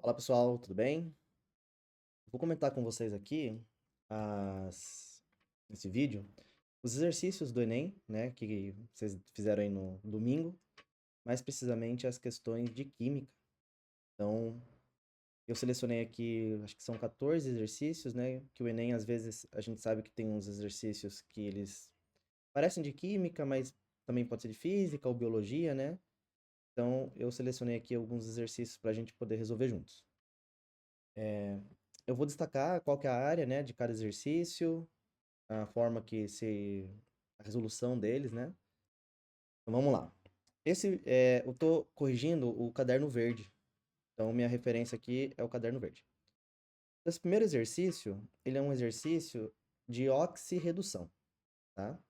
Olá pessoal, tudo bem? Vou comentar com vocês aqui nesse vídeo os exercícios do Enem, né, que vocês fizeram aí no domingo, mais precisamente as questões de química. Então, eu selecionei aqui, acho que são 14 exercícios, né, que o Enem às vezes a gente sabe que tem uns exercícios que eles parecem de química, mas também pode ser de física ou biologia, né? Então, eu selecionei aqui alguns exercícios para a gente poder resolver juntos. Eu vou destacar qual que é a área, né, de cada exercício, a forma a resolução deles, né? Então vamos lá. Eu tô corrigindo o caderno verde. Então minha referência aqui é o caderno verde. Esse primeiro exercício, ele é um exercício de oxirredução, tá?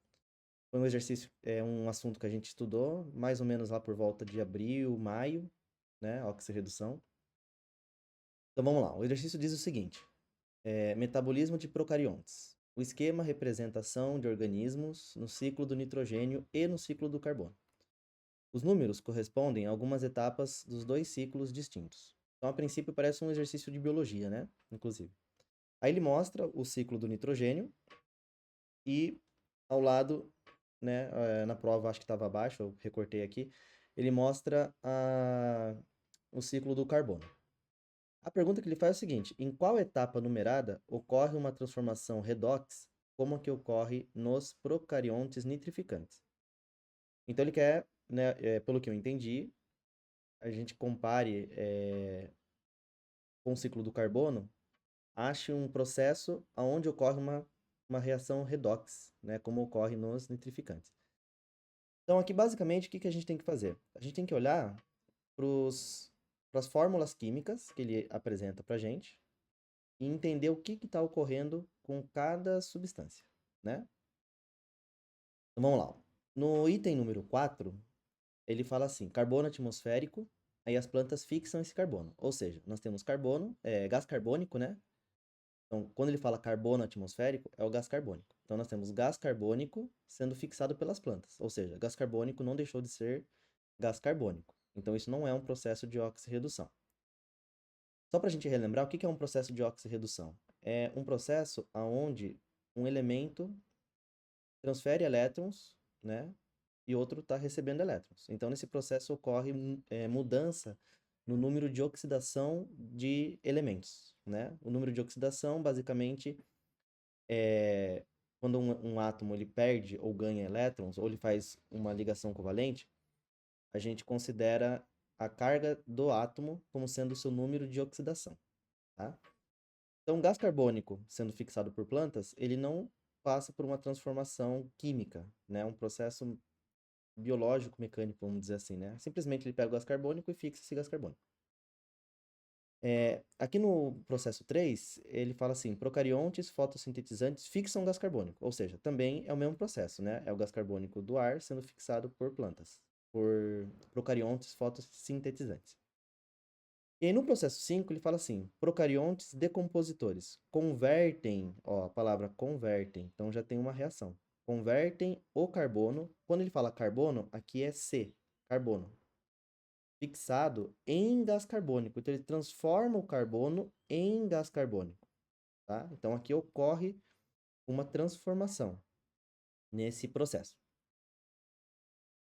Foi um exercício, é um assunto que a gente estudou mais ou menos lá por volta de abril, maio, né? Oxirredução. Então vamos lá. O exercício diz o seguinte: metabolismo de procariontes. O esquema representa a ação de organismos no ciclo do nitrogênio e no ciclo do carbono. Os números correspondem a algumas etapas dos dois ciclos distintos. Então, a princípio, parece um exercício de biologia, né? Inclusive. Aí ele mostra o ciclo do nitrogênio e ao lado, né, na prova acho que estava abaixo, eu recortei aqui, ele mostra o ciclo do carbono. A pergunta que ele faz é o seguinte: em qual etapa numerada ocorre uma transformação redox, como a que ocorre nos procariontes nitrificantes? Então ele quer, né, pelo que eu entendi, a gente compare com o ciclo do carbono, ache um processo onde ocorre uma reação redox, né, como ocorre nos nitrificantes. Então aqui basicamente o que a gente tem que fazer? A gente tem que olhar para as fórmulas químicas que ele apresenta para a gente, e entender o que está ocorrendo com cada substância, né? Então vamos lá. No item número 4, ele fala assim: carbono atmosférico, aí as plantas fixam esse carbono. Ou seja, nós temos carbono, gás carbônico, né? Então, quando ele fala carbono atmosférico, é o gás carbônico. Então, nós temos gás carbônico sendo fixado pelas plantas. Ou seja, gás carbônico não deixou de ser gás carbônico. Então, isso não é um processo de oxirredução. Só para a gente relembrar, o que é um processo de oxirredução? É um processo onde um elemento transfere elétrons, né? E outro está recebendo elétrons. Então, nesse processo ocorre mudança no número de oxidação de elementos, né? O número de oxidação, basicamente, é quando um átomo ele perde ou ganha elétrons, ou ele faz uma ligação covalente, a gente considera a carga do átomo como sendo o seu número de oxidação, tá? Então, o gás carbônico, sendo fixado por plantas, ele não passa por uma transformação química, né? Um processo biológico, mecânico, vamos dizer assim, né? Simplesmente ele pega o gás carbônico e fixa esse gás carbônico. Aqui no processo 3, ele fala assim: procariontes fotossintetizantes fixam gás carbônico. Ou seja, também é o mesmo processo, né? É o gás carbônico do ar sendo fixado por plantas, por procariontes fotossintetizantes. E aí no processo 5 ele fala assim: procariontes decompositores convertem, ó, a palavra convertem, então já tem uma reação. Convertem o carbono. Quando ele fala carbono, aqui é C, carbono, fixado em gás carbônico. Então ele transforma o carbono em gás carbônico, tá? Então aqui ocorre uma transformação nesse processo.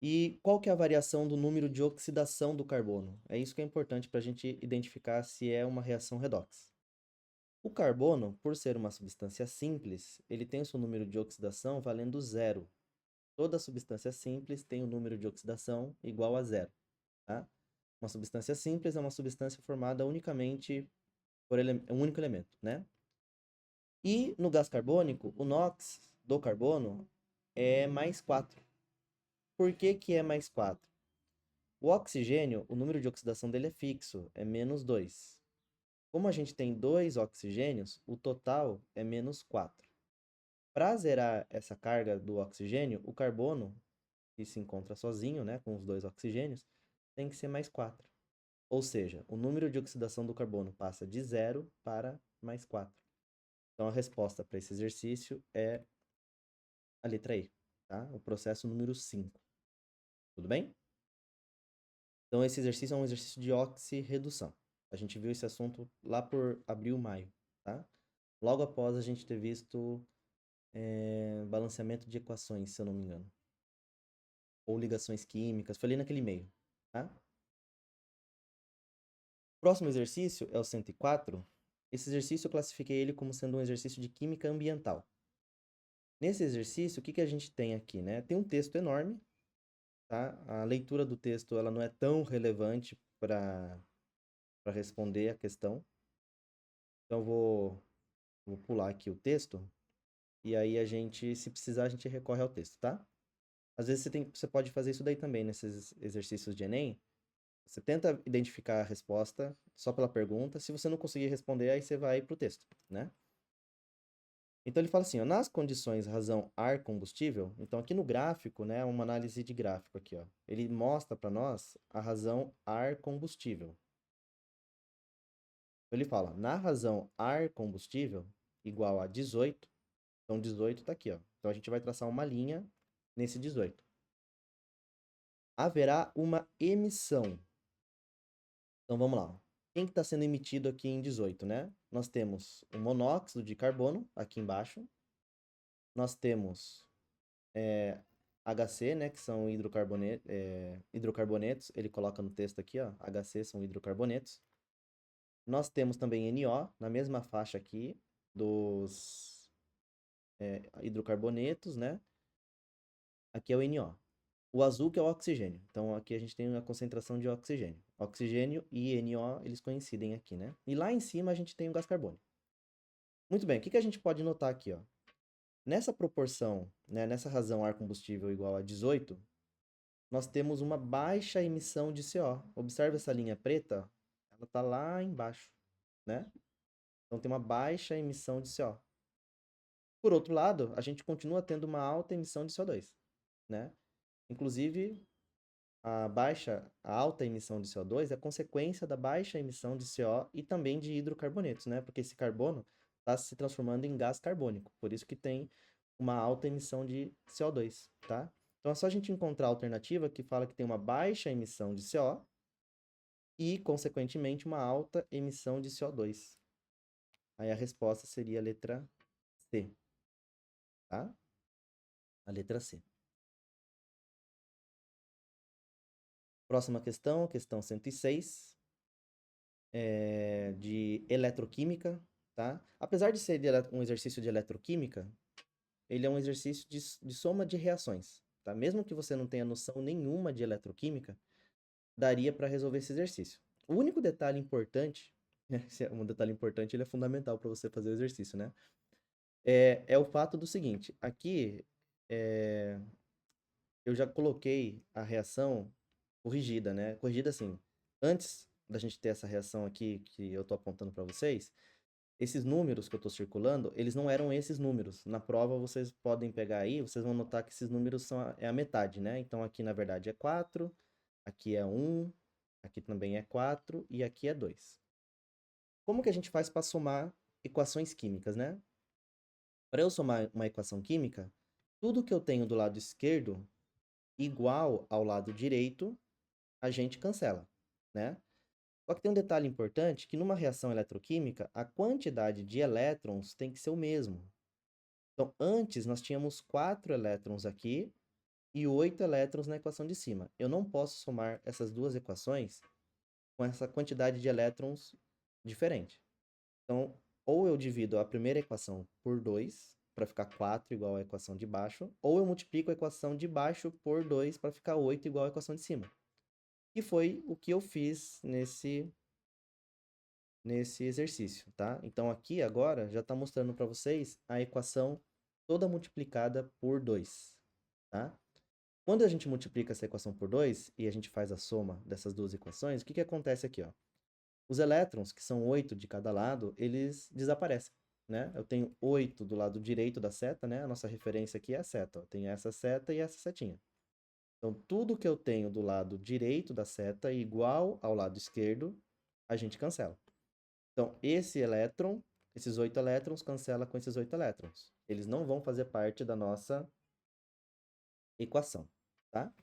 E qual que é a variação do número de oxidação do carbono? É isso que é importante para a gente identificar se é uma reação redox. O carbono, por ser uma substância simples, ele tem o seu número de oxidação valendo zero. Toda substância simples tem o número de oxidação igual a zero, tá? Uma substância simples é uma substância formada unicamente por um único elemento, né? E no gás carbônico, o NOx do carbono é mais 4. Por que que é mais 4? O oxigênio, o número de oxidação dele é fixo, é menos 2. Como a gente tem dois oxigênios, o total é menos 4. Para zerar essa carga do oxigênio, o carbono, que se encontra sozinho, né, com os dois oxigênios, tem que ser mais 4. Ou seja, o número de oxidação do carbono passa de 0 para mais 4. Então, a resposta para esse exercício é a letra E, tá? O processo número 5. Tudo bem? Então, esse exercício é um exercício de oxirredução. A gente viu esse assunto lá por abril, maio, tá? Logo após a gente ter visto balanceamento de equações, se eu não me engano. Ou ligações químicas, foi ali naquele meio, tá? Próximo exercício é o 104. Esse exercício eu classifiquei ele como sendo um exercício de química ambiental. Nesse exercício, o que a gente tem aqui, né? Tem um texto enorme, tá? A leitura do texto ela não é tão relevante para responder a questão. Então, vou pular aqui o texto e aí a gente, se precisar, a gente recorre ao texto, tá? Às vezes você pode fazer isso daí também nesses exercícios de Enem. Você tenta identificar a resposta só pela pergunta. Se você não conseguir responder, aí você vai para o texto, né? Então ele fala assim, ó, nas condições razão ar combustível, então aqui no gráfico, né, uma análise de gráfico aqui, ó. Ele mostra para nós a razão ar combustível. Então ele fala, na razão ar combustível igual a 18, então 18 está aqui, ó. Então a gente vai traçar uma linha nesse 18. Haverá uma emissão. Então vamos lá. Quem que está sendo emitido aqui em 18, né? Nós temos o monóxido de carbono aqui embaixo. Nós temos HC, né, que são hidrocarbonetos. Ele coloca no texto aqui, ó, HC são hidrocarbonetos. Nós temos também NO, na mesma faixa aqui, dos hidrocarbonetos, né? Aqui é o NO. O azul que é o oxigênio. Então, aqui a gente tem a concentração de oxigênio. Oxigênio e NO, eles coincidem aqui, né? E lá em cima a gente tem o gás carbônico. Muito bem, o que a gente pode notar aqui, ó? Nessa proporção, né, nessa razão ar combustível igual a 18, nós temos uma baixa emissão de CO. Observe essa linha preta, ela está lá embaixo, né? Então tem uma baixa emissão de CO. Por outro lado, a gente continua tendo uma alta emissão de CO2, né? Inclusive, a alta emissão de CO2 é consequência da baixa emissão de CO e também de hidrocarbonetos, né? Porque esse carbono está se transformando em gás carbônico, por isso que tem uma alta emissão de CO2, tá? Então é só a gente encontrar a alternativa que fala que tem uma baixa emissão de CO e, consequentemente, uma alta emissão de CO2. Aí a resposta seria a letra C, tá? A letra C. Próxima questão, questão 106, de eletroquímica, tá? Apesar de ser um exercício de eletroquímica, ele é um exercício de soma de reações, tá? Mesmo que você não tenha noção nenhuma de eletroquímica, daria para resolver esse exercício. O único detalhe importante, um detalhe importante, ele é fundamental para você fazer o exercício, né? É o fato do seguinte, aqui eu já coloquei a reação corrigida, né? Corrigida assim, antes da gente ter essa reação aqui que eu tô apontando para vocês, esses números que eu tô circulando, eles não eram esses números. Na prova vocês podem pegar aí, vocês vão notar que esses números são a metade, né? Então aqui na verdade é 4, aqui é 1, aqui também é 4 e aqui é 2. Como que a gente faz para somar equações químicas, né? Para eu somar uma equação química, tudo que eu tenho do lado esquerdo igual ao lado direito, a gente cancela, né? Só que tem um detalhe importante que numa reação eletroquímica, a quantidade de elétrons tem que ser o mesmo. Então, antes nós tínhamos 4 elétrons aqui e 8 elétrons na equação de cima. Eu não posso somar essas duas equações com essa quantidade de elétrons diferente. Então, ou eu divido a primeira equação por 2, para ficar 4 igual à equação de baixo, ou eu multiplico a equação de baixo por 2 para ficar 8 igual à equação de cima. E foi o que eu fiz nesse exercício, tá? Então aqui agora já está mostrando para vocês a equação toda multiplicada por 2, tá? Quando a gente multiplica essa equação por 2 e a gente faz a soma dessas duas equações, o que acontece aqui, ó? Os elétrons, que são 8 de cada lado, eles desaparecem, né? Eu tenho 8 do lado direito da seta, né? A nossa referência aqui é a seta, ó. Tem essa seta e essa setinha. Então, tudo que eu tenho do lado direito da seta igual ao lado esquerdo, a gente cancela. Então, esse elétron, esses 8 elétrons, cancela com esses 8 elétrons. Eles não vão fazer parte da nossa equação, tá?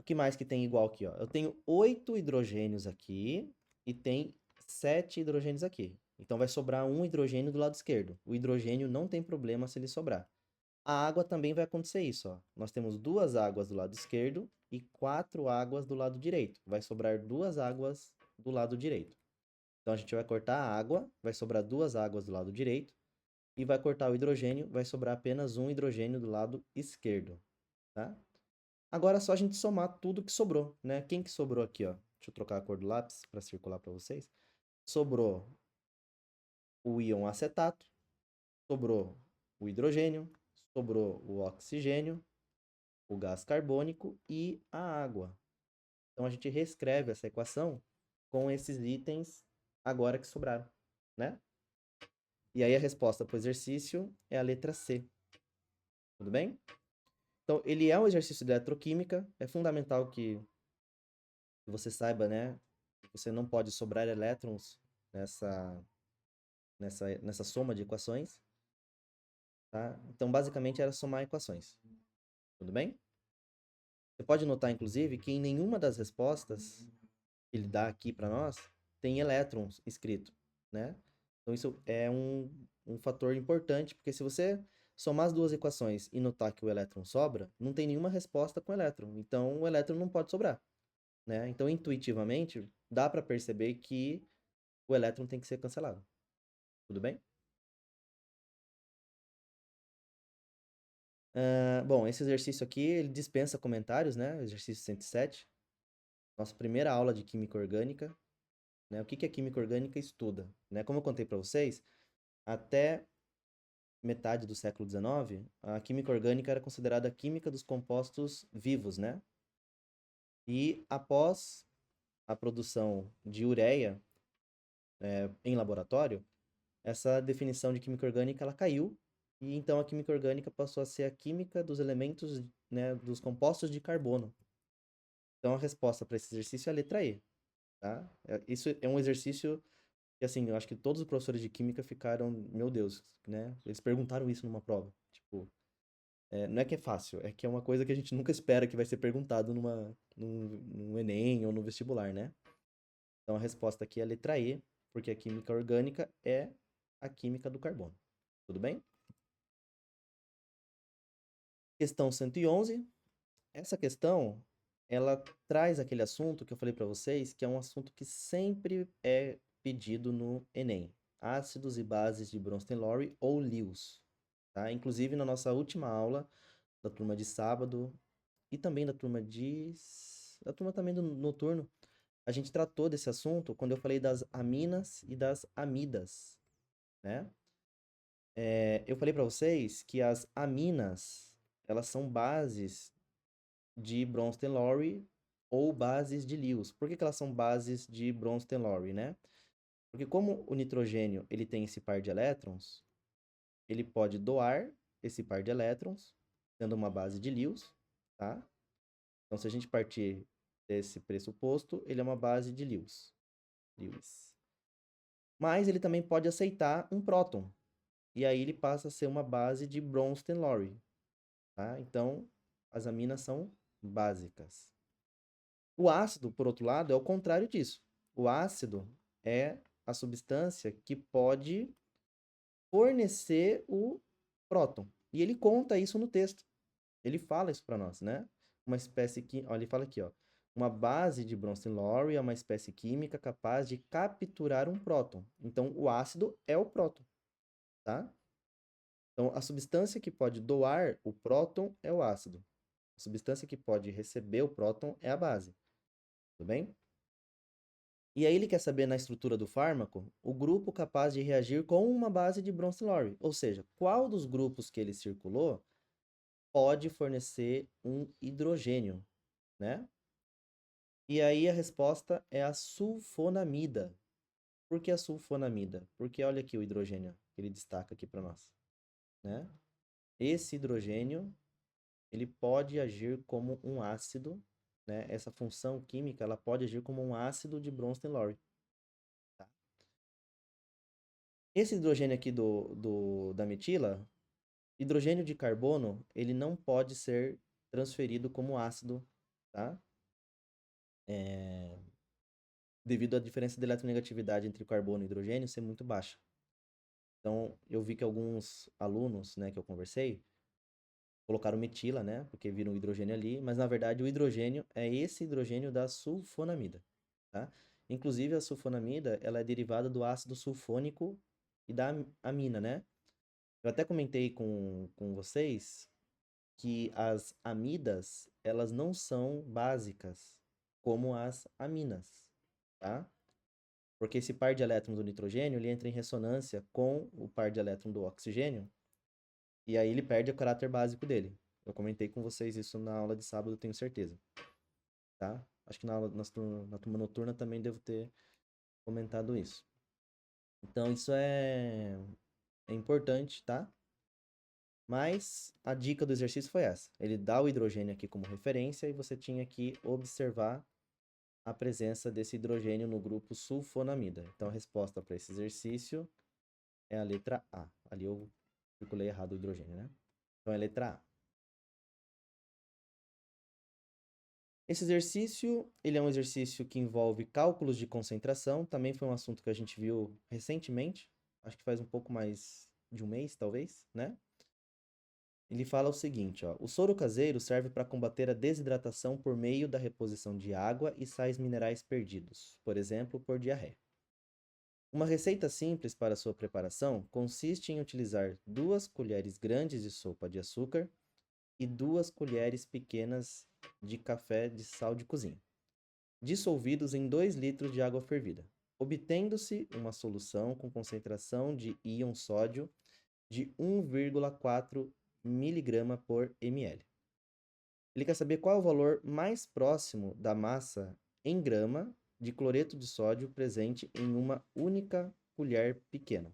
que mais que tem igual aqui, ó? Eu tenho 8 hidrogênios aqui e tem 7 hidrogênios aqui. Então vai sobrar um hidrogênio do lado esquerdo. O hidrogênio não tem problema se ele sobrar. A água também vai acontecer isso, ó. Nós temos 2 águas do lado esquerdo e 4 águas do lado direito. Vai sobrar 2 águas do lado direito. Então a gente vai cortar a água, vai sobrar 2 águas do lado direito e vai cortar o hidrogênio, vai sobrar apenas um hidrogênio do lado esquerdo, tá? Agora é só a gente somar tudo que sobrou, né? Quem que sobrou aqui, ó? Deixa eu trocar a cor do lápis para circular para vocês. Sobrou o íon acetato, sobrou o hidrogênio, sobrou o oxigênio, o gás carbônico e a água. Então a gente reescreve essa equação com esses itens agora que sobraram, né? E aí a resposta para o exercício é a letra C. Tudo bem? Então, ele é um exercício de eletroquímica. É fundamental que você saiba, né? Que você não pode sobrar elétrons nessa soma de equações. Tá? Então, basicamente, era somar equações. Tudo bem? Você pode notar, inclusive, que em nenhuma das respostas que ele dá aqui para nós tem elétrons escrito, né? Então, isso é um fator importante, porque se você somar as duas equações e notar que o elétron sobra, não tem nenhuma resposta com elétron. Então, o elétron não pode sobrar, né? Então, intuitivamente, dá para perceber que o elétron tem que ser cancelado. Tudo bem? Bom, esse exercício aqui, ele dispensa comentários, né? Exercício 107. Nossa primeira aula de química orgânica, né? O que a química orgânica estuda, né? Como eu contei para vocês, até metade do século XIX, a química orgânica era considerada a química dos compostos vivos, né? E após a produção de ureia em laboratório, essa definição de química orgânica ela caiu e então a química orgânica passou a ser a química dos elementos, né, dos compostos de carbono. Então a resposta para esse exercício é a letra E, tá? Isso é um exercício que, assim, eu acho que todos os professores de química ficaram, meu Deus, né? Eles perguntaram isso numa prova. Tipo, não é que é fácil, é que é uma coisa que a gente nunca espera que vai ser perguntado num Enem ou no vestibular, né? Então a resposta aqui é a letra E, porque a química orgânica é a química do carbono. Tudo bem? Questão 111. Essa questão, ela traz aquele assunto que eu falei para vocês, que é um assunto que sempre é pedido no Enem. Ácidos e bases de Bronsted-Lowry ou Lewis. Tá? Inclusive, na nossa última aula da turma de sábado e também da turma também do noturno, a gente tratou desse assunto quando eu falei das aminas e das amidas, né? Eu falei para vocês que as aminas, elas são bases de Bronsted-Lowry ou bases de Lewis. Por que elas são bases de Bronsted-Lowry, né? Porque como o nitrogênio ele tem esse par de elétrons, ele pode doar esse par de elétrons, sendo uma base de Lewis, tá? Então, se a gente partir desse pressuposto, ele é uma base de Lewis. Mas ele também pode aceitar um próton, e aí ele passa a ser uma base de Bronsted-Lowry, tá? Então, as aminas são básicas. O ácido, por outro lado, é o contrário disso. O ácido é a substância que pode fornecer o próton. E ele conta isso no texto. Ele fala isso para nós, né? Uma espécie que, olha, ele fala aqui, ó, uma base de Bronsted-Lowry é uma espécie química capaz de capturar um próton. Então, o ácido é o próton, tá? Então, a substância que pode doar o próton é o ácido. A substância que pode receber o próton é a base. Tudo bem? E aí ele quer saber na estrutura do fármaco o grupo capaz de reagir com uma base de Bronsted-Lowry. Ou seja, qual dos grupos que ele circulou pode fornecer um hidrogênio, né? E aí a resposta é a sulfonamida. Por que a sulfonamida? Porque olha aqui o hidrogênio que ele destaca aqui para nós, né? Esse hidrogênio, ele pode agir como um ácido, né? Essa função química, ela pode agir como um ácido de Bronsted-Lowry. Tá? Esse hidrogênio aqui da metila, hidrogênio de carbono, ele não pode ser transferido como ácido, tá? devido à diferença de eletronegatividade entre carbono e hidrogênio ser muito baixa. Então, eu vi que alguns alunos, né, que eu conversei, colocaram metila, né, porque viram o hidrogênio ali, mas na verdade o hidrogênio é esse hidrogênio da sulfonamida, tá? Inclusive a sulfonamida, ela é derivada do ácido sulfônico e da amina, né? Eu até comentei com vocês que as amidas, elas não são básicas como as aminas, tá? Porque esse par de elétrons do nitrogênio, ele entra em ressonância com o par de elétrons do oxigênio, e aí ele perde o caráter básico dele. Eu comentei com vocês isso na aula de sábado, tenho certeza, tá? Acho que na turma noturna também devo ter comentado isso. Então, isso é importante, tá? Mas a dica do exercício foi essa. Ele dá o hidrogênio aqui como referência e você tinha que observar a presença desse hidrogênio no grupo sulfonamida. Então, a resposta para esse exercício é a letra A. Ali eu circulei errado o hidrogênio, né? Então, é a letra A. Esse exercício, ele é um exercício que envolve cálculos de concentração. Também foi um assunto que a gente viu recentemente. Acho que faz um pouco mais de um mês, talvez, né? Ele fala o seguinte, ó: o soro caseiro serve para combater a desidratação por meio da reposição de água e sais minerais perdidos, por exemplo, por diarreia. Uma receita simples para sua preparação consiste em utilizar 2 colheres grandes de sopa de açúcar e 2 colheres pequenas de café de sal de cozinha, dissolvidos em 2 litros de água fervida, obtendo-se uma solução com concentração de íon sódio de 1,4 miligrama por ml. Ele quer saber qual é o valor mais próximo da massa em grama de cloreto de sódio presente em uma única colher pequena.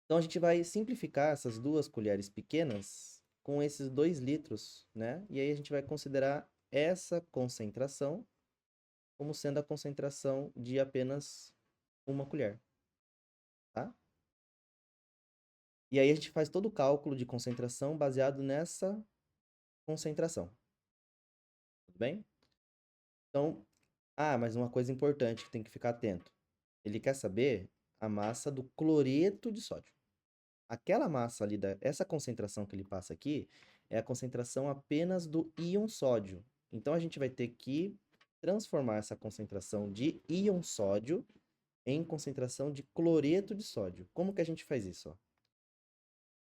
Então a gente vai simplificar essas 2 colheres pequenas com esses 2 litros, né? E aí a gente vai considerar essa concentração como sendo a concentração de apenas uma colher, tá? E aí a gente faz todo o cálculo de concentração baseado nessa concentração. Tudo bem? Então, mas uma coisa importante que tem que ficar atento. Ele quer saber a massa do cloreto de sódio. Aquela massa ali, essa concentração que ele passa aqui, é a concentração apenas do íon sódio. Então, a gente vai ter que transformar essa concentração de íon sódio em concentração de cloreto de sódio. Como que a gente faz isso? Ó?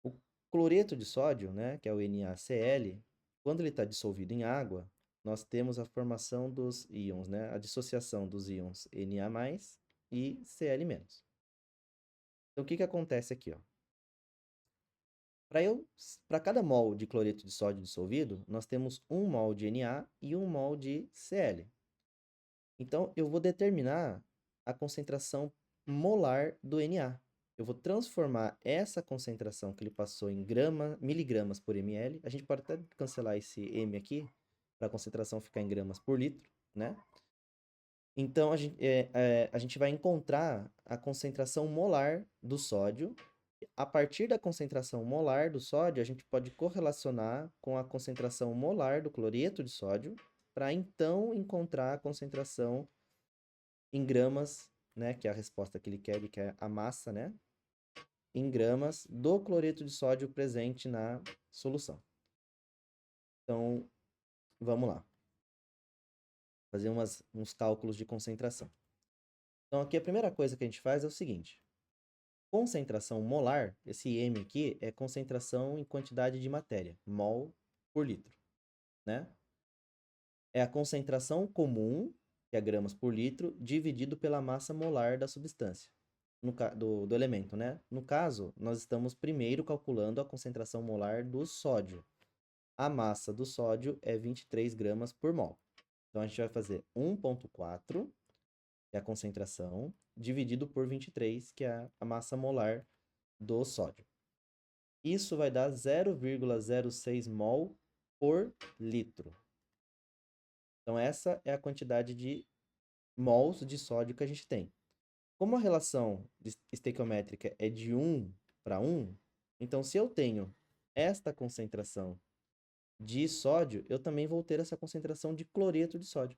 O cloreto de sódio, né, que é o NaCl, quando ele está dissolvido em água, nós temos a formação dos íons, né, a dissociação dos íons Na+, e Cl-. Então, o que que acontece aqui? Para cada mol de cloreto de sódio dissolvido, nós temos 1 mol de Na e 1 mol de Cl. Então, eu vou determinar a concentração molar do Na. Eu vou transformar essa concentração que ele passou em miligramas por ml. A gente pode até cancelar esse M aqui, para a concentração ficar em gramas por litro, né? Então, a gente vai encontrar a concentração molar do sódio. A partir da concentração molar do sódio, a gente pode correlacionar com a concentração molar do cloreto de sódio, para então encontrar a concentração em gramas, né, que é a resposta que ele quer a massa, né, em gramas do cloreto de sódio presente na solução. Então, vamos lá. Fazer uns cálculos de concentração. Então, aqui a primeira coisa que a gente faz é o seguinte. Concentração molar, esse M aqui, é concentração em quantidade de matéria, mol por litro, né? É a concentração comum, que é gramas por litro, dividido pela massa molar da substância, do elemento, né? No caso, nós estamos primeiro calculando a concentração molar do sódio. A massa do sódio é 23 gramas por mol. Então, a gente vai fazer 1,4, que é a concentração, dividido por 23, que é a massa molar do sódio. Isso vai dar 0,06 mol por litro. Então, essa é a quantidade de mols de sódio que a gente tem. Como a relação estequiométrica é de 1 para 1, então se eu tenho esta concentração de sódio, eu também vou ter essa concentração de cloreto de sódio.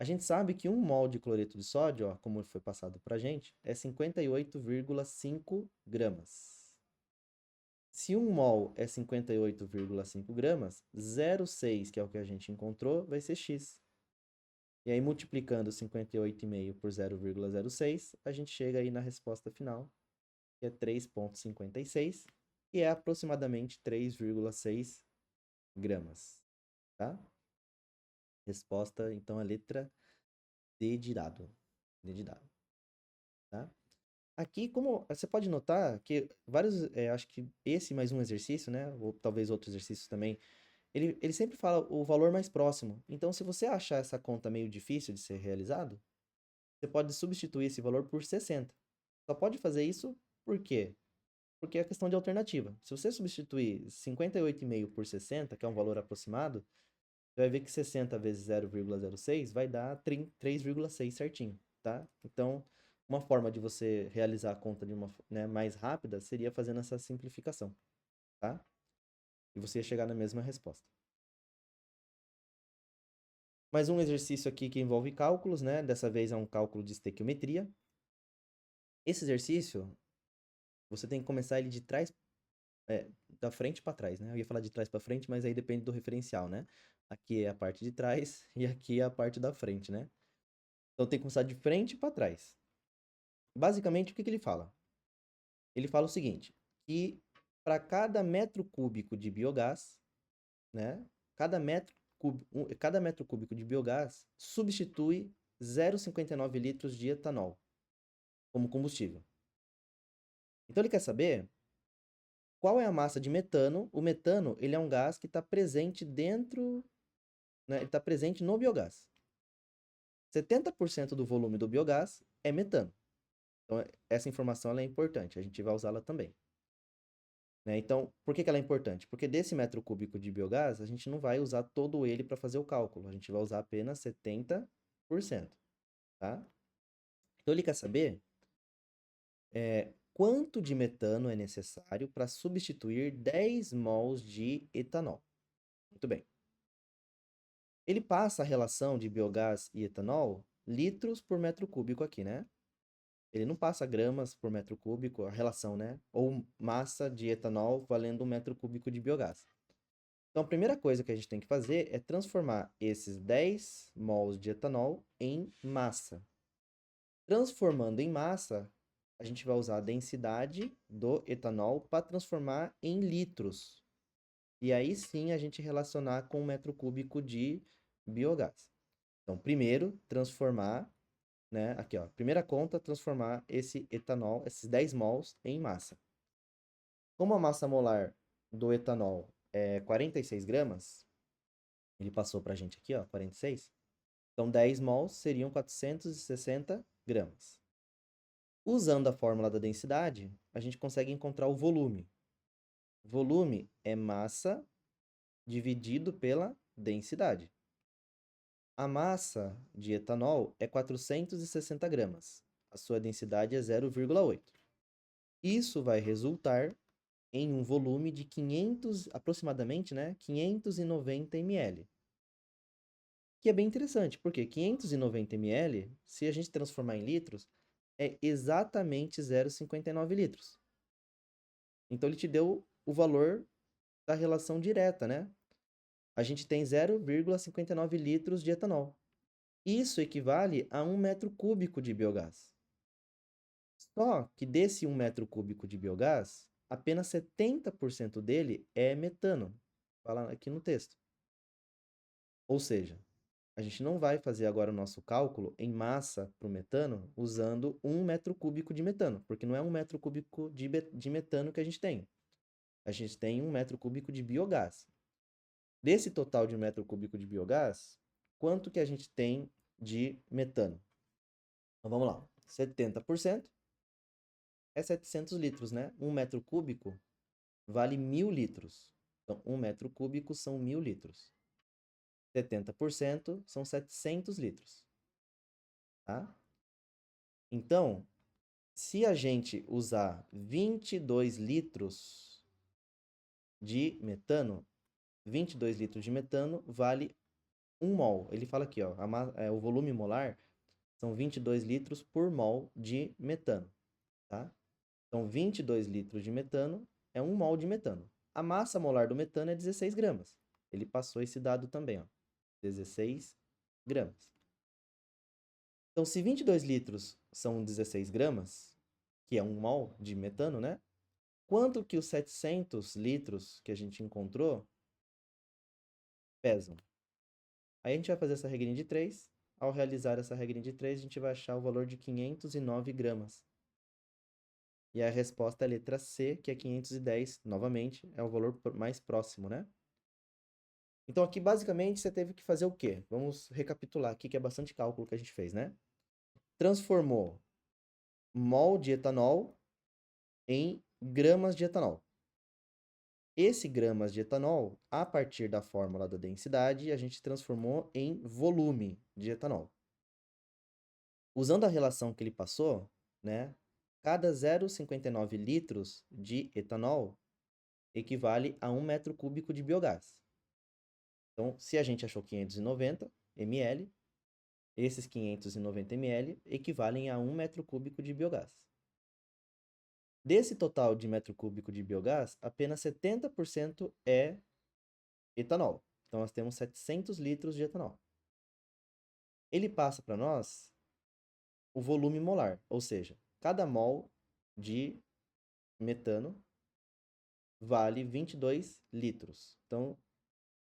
A gente sabe que 1 mol de cloreto de sódio, ó, como foi passado para a gente, é 58,5 gramas. Se 1 mol é 58,5 gramas, 0,6, que é o que a gente encontrou, vai ser X. E aí, multiplicando 58,5 por 0,06, a gente chega aí na resposta final, que é 3,56, que é aproximadamente 3,6 gramas, tá? Resposta, então, a letra D de dado. D de dado, tá? Aqui, como você pode notar que vários, acho que esse mais um exercício, né, ou talvez outros exercícios também, ele sempre fala o valor mais próximo. Então, se você achar essa conta meio difícil de ser realizado, você pode substituir esse valor por 60. Só pode fazer isso por quê? Porque é questão de alternativa. Se você substituir 58,5 por 60, que é um valor aproximado, você vai ver que 60 vezes 0,06 vai dar 3,6 certinho, tá? Então, uma forma de você realizar a conta de uma, né, mais rápida seria fazendo essa simplificação, tá? E você ia chegar na mesma resposta. Mais um exercício aqui que envolve cálculos, né? Dessa vez é um cálculo de estequiometria. Esse exercício, você tem que começar ele de trás, da frente para trás, né? Eu ia falar de trás para frente, mas aí depende do referencial, né? Aqui é a parte de trás e aqui é a parte da frente, né? Então tem que começar de frente para trás. Basicamente, o que ele fala? Ele fala o seguinte, que para cada metro cúbico de biogás, né? Cada metro cúbico de biogás substitui 0,59 litros de etanol como combustível. Então ele quer saber qual é a massa de metano. O metano, ele é um gás que está presente dentro, né? Ele está presente no biogás. 70% do volume do biogás é metano. Então, essa informação ela é importante, a gente vai usá-la também. Né? Então, por que ela é importante? Porque desse metro cúbico de biogás, a gente não vai usar todo ele para fazer o cálculo, a gente vai usar apenas 70%. Tá? Então, ele quer saber quanto de metano é necessário para substituir 10 mols de etanol. Muito bem. Ele passa a relação de biogás e etanol litros por metro cúbico aqui, né? Ele não passa gramas por metro cúbico, a relação, né? Ou massa de etanol valendo 1 metro cúbico de biogás. Então, a primeira coisa que a gente tem que fazer é transformar esses 10 mols de etanol em massa. Transformando em massa, a gente vai usar a densidade do etanol para transformar em litros. E aí sim a gente relacionar com 1 metro cúbico de biogás. Então, primeiro, transformar, né? Aqui, ó. Primeira conta, transformar esse etanol, esses 10 mols, em massa. Como a massa molar do etanol é 46 gramas, ele passou para a gente aqui, ó, 46. Então, 10 mols seriam 460 gramas. Usando a fórmula da densidade, a gente consegue encontrar o volume. Volume é massa dividido pela densidade. A massa de etanol é 460 gramas. A sua densidade é 0,8. Isso vai resultar em um volume de 500, aproximadamente, né, 590 ml. Que é bem interessante, porque 590 ml, se a gente transformar em litros, é exatamente 0,59 litros. Então, ele te deu o valor da relação direta, né? A gente tem 0,59 litros de etanol. Isso equivale a 1 metro cúbico de biogás. Só que desse 1 metro cúbico de biogás, apenas 70% dele é metano. Fala aqui no texto. Ou seja, a gente não vai fazer agora o nosso cálculo em massa para o metano usando 1 metro cúbico de metano, porque não é 1 metro cúbico de metano que a gente tem. A gente tem 1 metro cúbico de biogás. Desse total de 1 metro cúbico de biogás, quanto que a gente tem de metano? Então vamos lá. 70% é 700 litros, né? 1 metro cúbico vale 1.000 litros. Então, 1 metro cúbico são 1.000 litros. 70% são 700 litros. Tá? Então, se a gente usar 22 litros de metano, 22 litros de metano vale 1 mol. Ele fala aqui, ó, o volume molar são 22 litros por mol de metano, tá? Então, 22 litros de metano é 1 mol de metano. A massa molar do metano é 16 gramas. Ele passou esse dado também, ó, 16 gramas. Então, se 22 litros são 16 gramas, que é 1 mol de metano, né? Quanto que os 700 litros que a gente encontrou pesam? Aí a gente vai fazer essa regrinha de 3. Ao realizar essa regrinha de 3, a gente vai achar o valor de 509 gramas. E a resposta é a letra C, que é 510, novamente, é o valor mais próximo, né? Então aqui basicamente você teve que fazer o quê? Vamos recapitular aqui, que é bastante cálculo que a gente fez, né? Transformou mol de etanol em gramas de etanol. Esse gramas de etanol, a partir da fórmula da densidade, a gente transformou em volume de etanol. Usando a relação que ele passou, né, cada 0,59 litros de etanol equivale a 1 metro cúbico de biogás. Então, se a gente achou 590 ml, esses 590 ml equivalem a 1 metro cúbico de biogás. Desse total de metro cúbico de biogás, apenas 70% é etanol. Então, nós temos 700 litros de etanol. Ele passa para nós o volume molar, ou seja, cada mol de metano vale 22 litros. Então,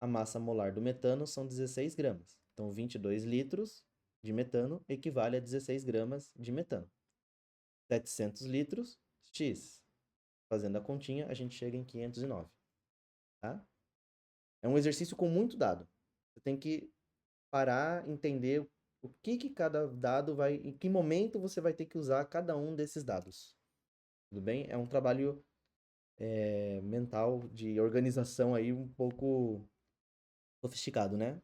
a massa molar do metano são 16 gramas. Então, 22 litros de metano equivale a 16 gramas de metano. 700 litros, X. Fazendo a continha, a gente chega em 509. Tá? É um exercício com muito dado. Você tem que parar, entender o que cada dado vai... Em que momento você vai ter que usar cada um desses dados. Tudo bem? É um trabalho mental de organização aí um pouco sofisticado, né?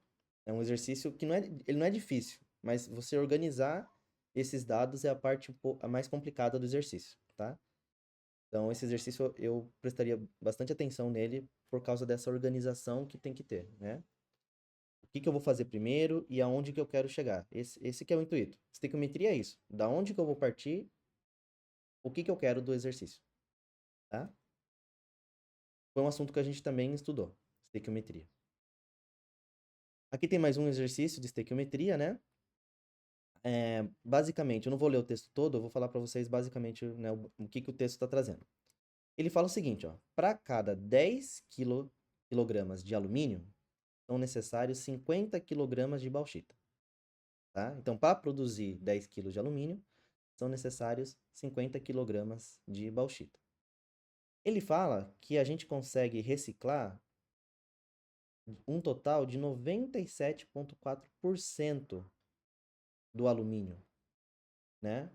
É um exercício que ele não é difícil, mas você organizar esses dados é a parte a mais complicada do exercício, tá? Então, esse exercício eu prestaria bastante atenção nele por causa dessa organização que tem que ter, né? O que eu vou fazer primeiro e aonde que eu quero chegar. Esse que é o intuito. Estequiometria é isso. Da onde que eu vou partir, o que eu quero do exercício, tá? Foi um assunto que a gente também estudou, estequiometria. Aqui tem mais um exercício de estequiometria, né? Basicamente, eu não vou ler o texto todo, eu vou falar para vocês basicamente, né, o que o texto está trazendo. Ele fala o seguinte, ó, para cada 10 quilogramas de alumínio, são necessários 50 quilogramas de bauxita. Tá? Então, para produzir 10 quilos de alumínio, são necessários 50 quilogramas de bauxita. Ele fala que a gente consegue reciclar um total de 97,4% do alumínio, né?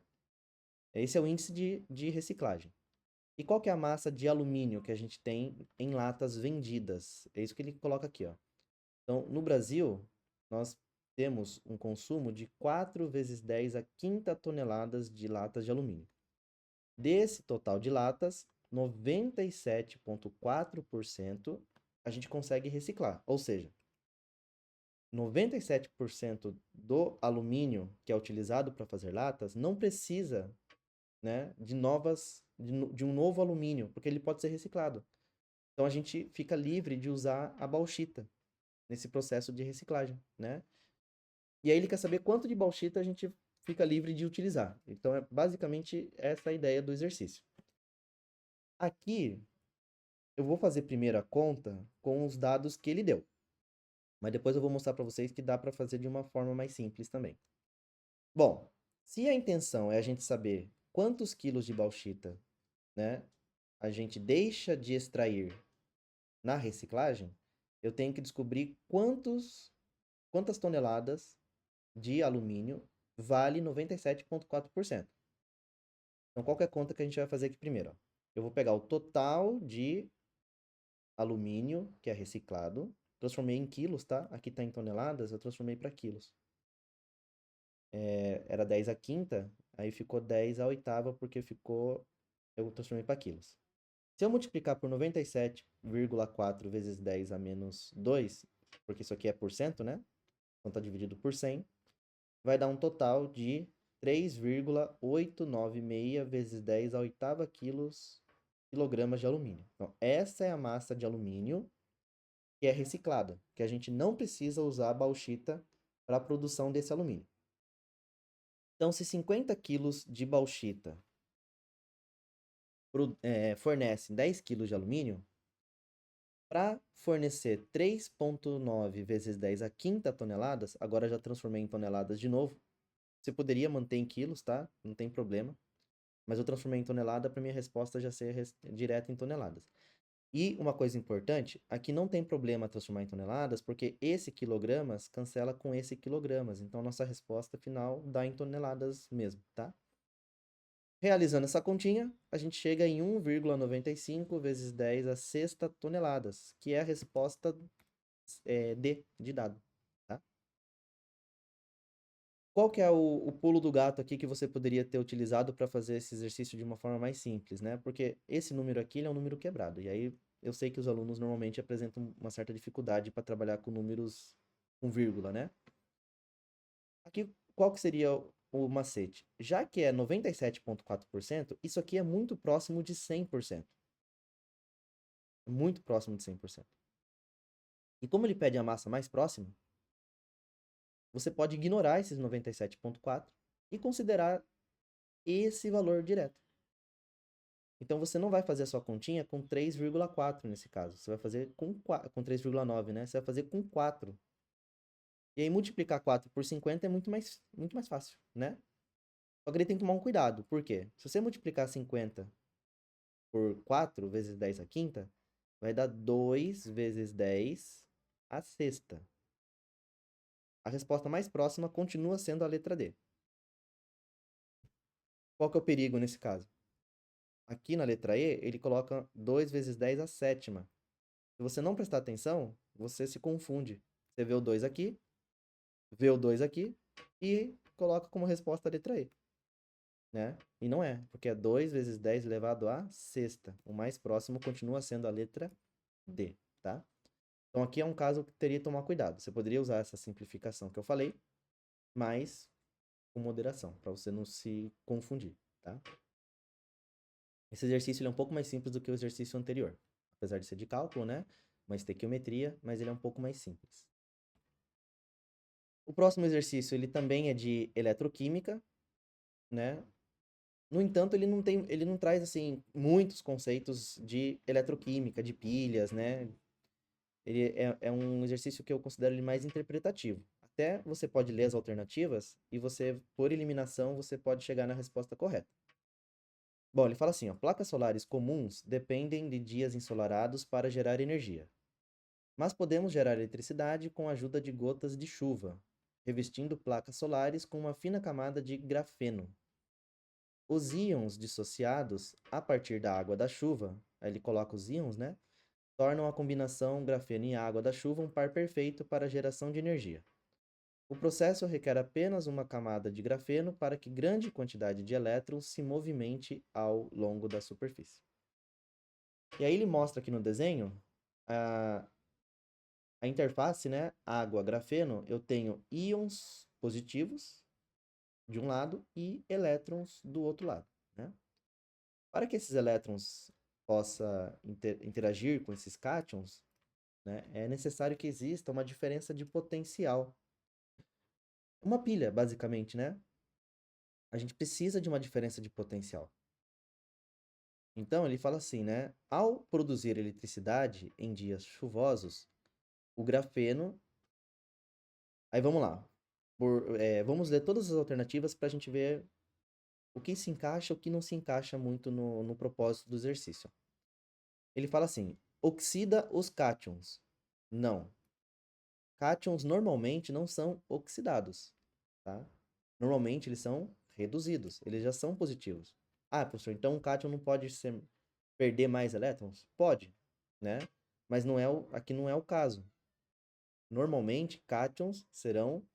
Esse é o índice de reciclagem. E qual que é a massa de alumínio que a gente tem em latas vendidas? É isso que ele coloca aqui, ó. Então, no Brasil, nós temos um consumo de 4 vezes 10 a quinta toneladas de latas de alumínio. Desse total de latas, 97,4% a gente consegue reciclar. Ou seja, 97% do alumínio que é utilizado para fazer latas não precisa, né, de um novo alumínio, porque ele pode ser reciclado. Então a gente fica livre de usar a bauxita nesse processo de reciclagem, né? E aí ele quer saber quanto de bauxita a gente fica livre de utilizar. Então é basicamente essa a ideia do exercício. Aqui eu vou fazer primeiro a conta com os dados que ele deu. Mas depois eu vou mostrar para vocês que dá para fazer de uma forma mais simples também. Bom, se a intenção é a gente saber quantos quilos de bauxita, né, a gente deixa de extrair na reciclagem, eu tenho que descobrir quantas toneladas de alumínio vale 97,4%. Então, qual que é a conta que a gente vai fazer aqui primeiro? Ó? Eu vou pegar o total de alumínio que é reciclado, transformei em quilos, tá? Aqui está em toneladas, eu transformei para quilos. Era 10 a quinta, aí ficou 10 a oitava, porque eu transformei para quilos. Se eu multiplicar por 97,4 vezes 10 a menos 2, porque isso aqui é por cento, né? Então está dividido por 100, vai dar um total de 3,896 vezes 10 a oitava quilogramas de alumínio. Então, essa é a massa de alumínio que é reciclada, que a gente não precisa usar a bauxita para a produção desse alumínio. Então, se 50 quilos de bauxita fornecem 10 quilos de alumínio, para fornecer 3,9 vezes 10 a quinta toneladas, agora já transformei em toneladas de novo. Você poderia manter em quilos, tá? Não tem problema. Mas eu transformei em tonelada para minha resposta já ser direta em toneladas. E uma coisa importante, aqui não tem problema transformar em toneladas, porque esse quilogramas cancela com esse quilogramas. Então, nossa resposta final dá em toneladas mesmo, tá? Realizando essa continha, a gente chega em 1,95 vezes 10 a sexta toneladas, que é a resposta D de dado, tá? Qual que é o pulo do gato aqui que você poderia ter utilizado para fazer esse exercício de uma forma mais simples, né? Porque esse número aqui ele é um número quebrado, e aí eu sei que os alunos normalmente apresentam uma certa dificuldade para trabalhar com números com vírgula, né? Aqui, qual que seria o macete? Já que é 97,4%, isso aqui é muito próximo de 100%. Muito próximo de 100%. E como ele pede a massa mais próxima, você pode ignorar esses 97,4% e considerar esse valor direto. Então, você não vai fazer a sua continha com 3,4 nesse caso. Você vai fazer com 3,9, né? Você vai fazer com 4. E aí, multiplicar 4 por 50 é muito mais fácil, né? Só que ele tem que tomar um cuidado. Por quê? Se você multiplicar 50 por 4 vezes 10 a quinta, vai dar 2 vezes 10 a sexta. A resposta mais próxima continua sendo a letra D. Qual que é o perigo nesse caso? Aqui na letra E, ele coloca 2 vezes 10 a sétima. Se você não prestar atenção, você se confunde. Você vê o 2 aqui, vê o 2 aqui e coloca como resposta a letra E, né? E não é, porque é 2 vezes 10 elevado à sexta. O mais próximo continua sendo a letra D, tá? Então aqui é um caso que teria que tomar cuidado. Você poderia usar essa simplificação que eu falei, mas com moderação, para você não se confundir, tá? Esse exercício ele é um pouco mais simples do que o exercício anterior. Apesar de ser de cálculo, né? Uma estequiometria, mas ele é um pouco mais simples. O próximo exercício, ele também é de eletroquímica, né? No entanto, ele não traz, assim, muitos conceitos de eletroquímica, de pilhas, né? Ele é um exercício que eu considero ele mais interpretativo. Até você pode ler as alternativas e você, por eliminação, você pode chegar na resposta correta. Bom, ele fala assim, ó, placas solares comuns dependem de dias ensolarados para gerar energia. Mas podemos gerar eletricidade com a ajuda de gotas de chuva, revestindo placas solares com uma fina camada de grafeno. Os íons dissociados a partir da água da chuva, aí ele coloca os íons, né? Tornam a combinação grafeno e água da chuva um par perfeito para a geração de energia. O processo requer apenas uma camada de grafeno para que grande quantidade de elétrons se movimente ao longo da superfície. E aí ele mostra aqui no desenho a interface, né? Água, grafeno, eu tenho íons positivos de um lado e elétrons do outro lado, né? Para que esses elétrons possam interagir com esses cátions, né, é necessário que exista uma diferença de potencial. Uma pilha, basicamente, né? A gente precisa de uma diferença de potencial. Então, ele fala assim, né? Ao produzir eletricidade em dias chuvosos, o grafeno... Aí vamos lá. Vamos ler todas as alternativas para a gente ver o que se encaixa e o que não se encaixa muito no propósito do exercício. Ele fala assim, oxida os cátions. Não. Cátions normalmente não são oxidados, tá? Normalmente eles são reduzidos, eles já são positivos. Ah, professor, então um cátion não pode perder mais elétrons? Pode, né? Mas aqui não é o caso. Normalmente, cátions serão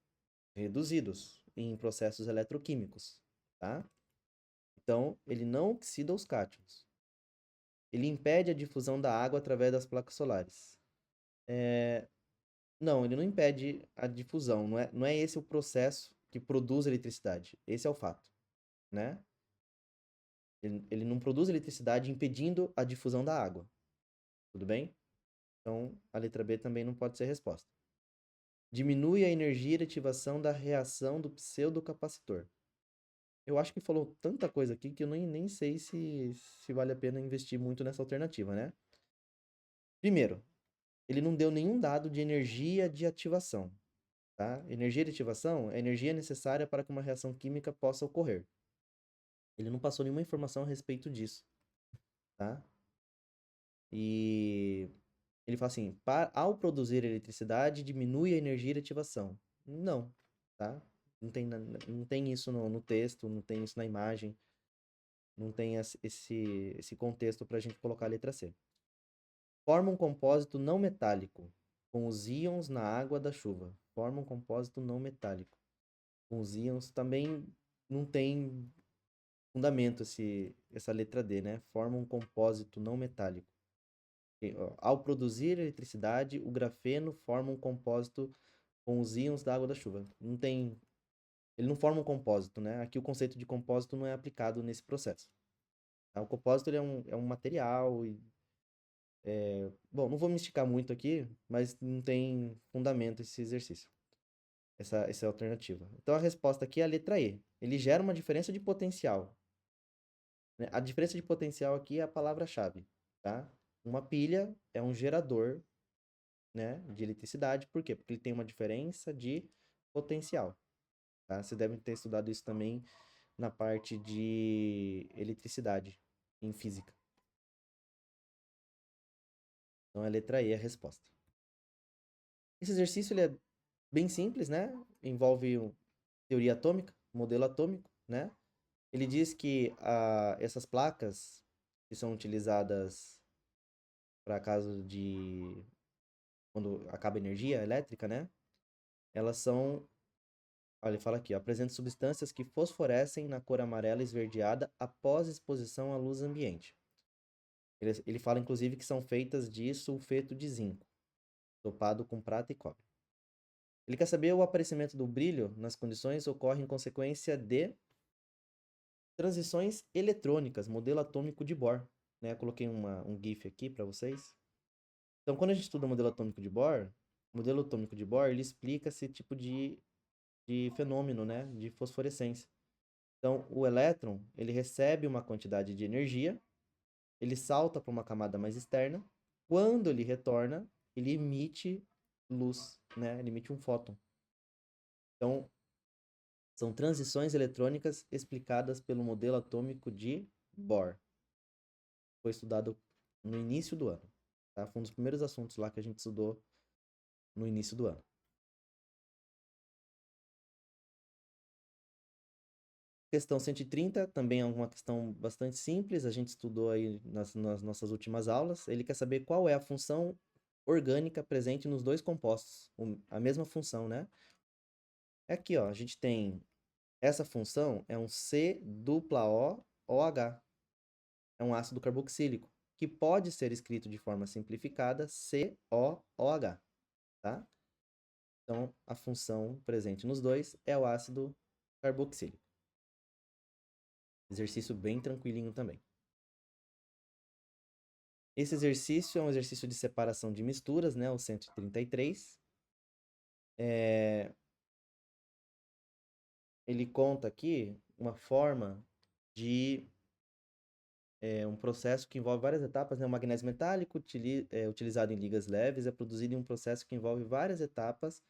reduzidos em processos eletroquímicos, tá? Então, ele não oxida os cátions. Ele impede a difusão da água através das placas solares. Não, ele não impede a difusão, não é esse o processo que produz eletricidade. Esse é o fato, né? Ele não produz eletricidade impedindo a difusão da água, tudo bem? Então, a letra B também não pode ser resposta. Diminui a energia de ativação da reação do pseudocapacitor. Eu acho que falou tanta coisa aqui que eu nem sei se vale a pena investir muito nessa alternativa, né? Primeiro, ele não deu nenhum dado de energia de ativação, tá? Energia de ativação é a energia necessária para que uma reação química possa ocorrer. Ele não passou nenhuma informação a respeito disso, tá? E ele fala assim, ao produzir eletricidade, diminui a energia de ativação. Não, tá? Não tem isso no texto, não tem isso na imagem, não tem esse contexto para a gente colocar a letra C. Forma um compósito não metálico com os íons na água da chuva. Forma um compósito não metálico com os íons. Também não tem fundamento essa letra D, né? Forma um compósito não metálico. Ao produzir eletricidade, o grafeno forma um compósito com os íons da água da chuva. Ele não forma um compósito, né? Aqui o conceito de compósito não é aplicado nesse processo. Tá? O compósito ele é um material bom, não vou me esticar muito aqui, mas não tem fundamento esse exercício, essa alternativa. Então a resposta aqui é a letra E. Ele gera uma diferença de potencial, né? A diferença de potencial aqui é a palavra-chave, tá? Uma pilha é um gerador, né, de eletricidade. Por quê? Porque ele tem uma diferença de potencial, tá? Você deve ter estudado isso também na parte de eletricidade em física. Então a letra E é a resposta. Esse exercício ele é bem simples, né? Envolve teoria atômica, modelo atômico, né? Ele diz que essas placas que são utilizadas para caso de quando acaba a energia elétrica, né? Elas são, olha, ele fala aqui, ó, apresentam substâncias que fosforescem na cor amarela esverdeada após exposição à luz ambiente. Ele fala inclusive que são feitas de sulfeto de zinco, dopado com prata e cobre. Ele quer saber o aparecimento do brilho nas condições ocorre em consequência de transições eletrônicas, modelo atômico de Bohr. Né? Eu coloquei um GIF aqui para vocês. Então, quando a gente estuda o modelo atômico de Bohr, ele explica esse tipo de fenômeno, né? De fosforescência. Então, o elétron, ele recebe uma quantidade de energia, ele salta para uma camada mais externa, quando ele retorna, ele emite luz, né? Ele emite um fóton. Então, são transições eletrônicas explicadas pelo modelo atômico de Bohr. Foi estudado no início do ano. Tá? Foi um dos primeiros assuntos lá que a gente estudou no início do ano. Questão 130 também é uma questão bastante simples, a gente estudou aí nas nossas últimas aulas. Ele quer saber qual é a função orgânica presente nos dois compostos, a mesma função, né? É aqui, ó, a gente tem essa função, é um C-O-OH, é um ácido carboxílico, que pode ser escrito de forma simplificada COOH, tá? Então, a função presente nos dois é o ácido carboxílico. Exercício bem tranquilinho também. Esse exercício é um exercício de separação de misturas, né? O 133. Ele conta aqui uma forma de um processo que envolve várias etapas, né? O magnésio metálico, utilizado em ligas leves, é produzido em um processo que envolve várias etapas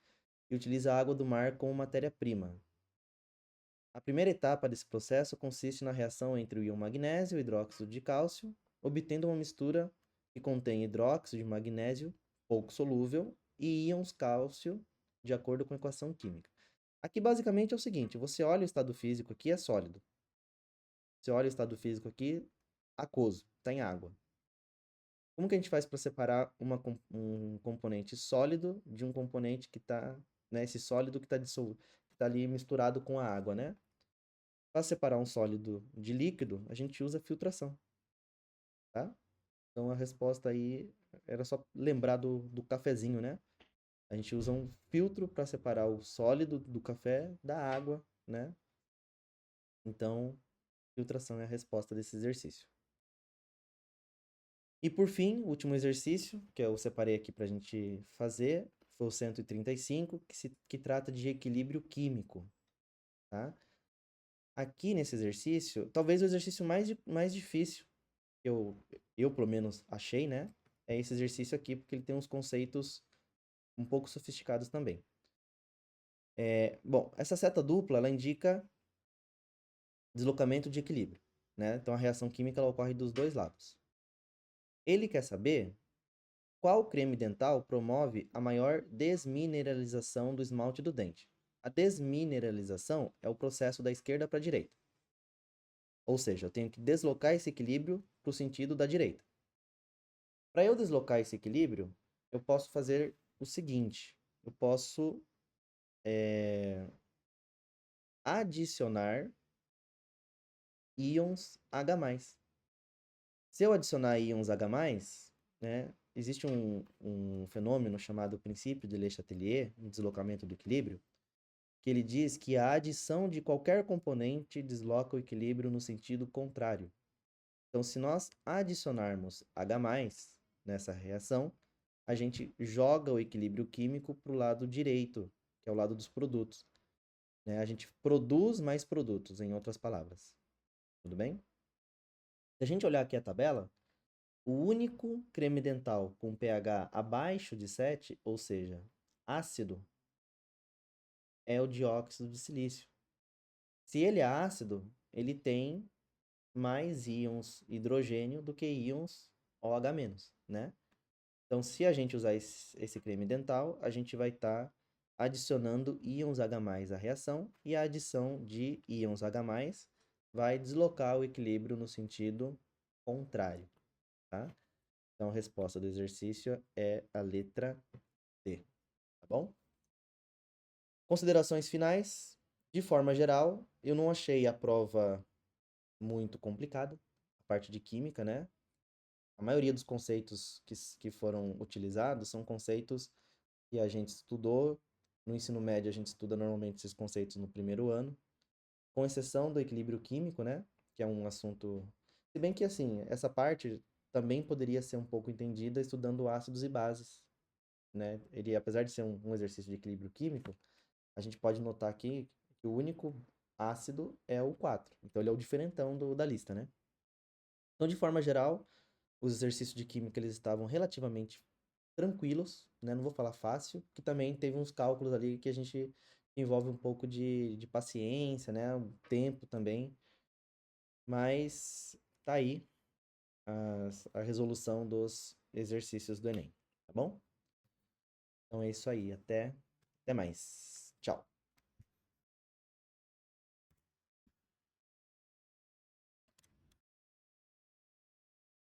e utiliza a água do mar como matéria-prima. A primeira etapa desse processo consiste na reação entre o íon magnésio e o hidróxido de cálcio, obtendo uma mistura que contém hidróxido de magnésio pouco solúvel e íons cálcio, de acordo com a equação química. Aqui basicamente é o seguinte, você olha o estado físico aqui, é sólido. Você olha o estado físico aqui, aquoso, está em água. Como que a gente faz para separar um componente sólido de um componente que está, né, esse sólido que está ali misturado com a água, né? Para separar um sólido de líquido, a gente usa filtração, tá? Então a resposta aí era só lembrar do cafezinho, né? A gente usa um filtro para separar o sólido do café da água, né? Então, filtração é a resposta desse exercício. E por fim, o último exercício, que eu separei aqui para a gente fazer, foi o 135, que trata de equilíbrio químico, tá? Aqui nesse exercício, talvez o exercício mais difícil que eu pelo menos achei, né? É esse exercício aqui, porque ele tem uns conceitos um pouco sofisticados também. Bom, essa seta dupla, ela indica deslocamento de equilíbrio, né? Então a reação química ela ocorre dos dois lados. Ele quer saber qual creme dental promove a maior desmineralização do esmalte do dente. A desmineralização é o processo da esquerda para a direita. Ou seja, eu tenho que deslocar esse equilíbrio para o sentido da direita. Para eu deslocar esse equilíbrio, eu posso fazer o seguinte: eu posso adicionar íons H+. Se eu adicionar íons H+, né, existe um fenômeno chamado princípio de Le Chatelier, um deslocamento do equilíbrio, que ele diz que a adição de qualquer componente desloca o equilíbrio no sentido contrário. Então, se nós adicionarmos H+ nessa reação, a gente joga o equilíbrio químico para o lado direito, que é o lado dos produtos, né? A gente produz mais produtos, em outras palavras. Tudo bem? Se a gente olhar aqui a tabela, o único creme dental com pH abaixo de 7, ou seja, ácido, é o dióxido de silício. Se ele é ácido, ele tem mais íons hidrogênio do que íons OH-, né? Então, se a gente usar esse creme dental, a gente vai estar adicionando íons H+ à reação, e a adição de íons H+ vai deslocar o equilíbrio no sentido contrário, tá? Então, a resposta do exercício é a letra D, tá bom? Considerações finais. De forma geral, eu não achei a prova muito complicada, a parte de química, né? A maioria dos conceitos que foram utilizados são conceitos que a gente estudou. No ensino médio, a gente estuda normalmente esses conceitos no primeiro ano, com exceção do equilíbrio químico, né? Que é um assunto. Se bem que, assim, essa parte também poderia ser um pouco entendida estudando ácidos e bases, né? Ele, apesar de ser um exercício de equilíbrio químico, a gente pode notar aqui que o único ácido é o 4. Então, ele é o diferentão da lista, né? Então, de forma geral, os exercícios de química eles estavam relativamente tranquilos, né? Não vou falar fácil, que também teve uns cálculos ali que a gente envolve um pouco de paciência, né? Um tempo também. Mas tá aí a resolução dos exercícios do Enem, tá bom? Então é isso aí. Até mais. Tchau.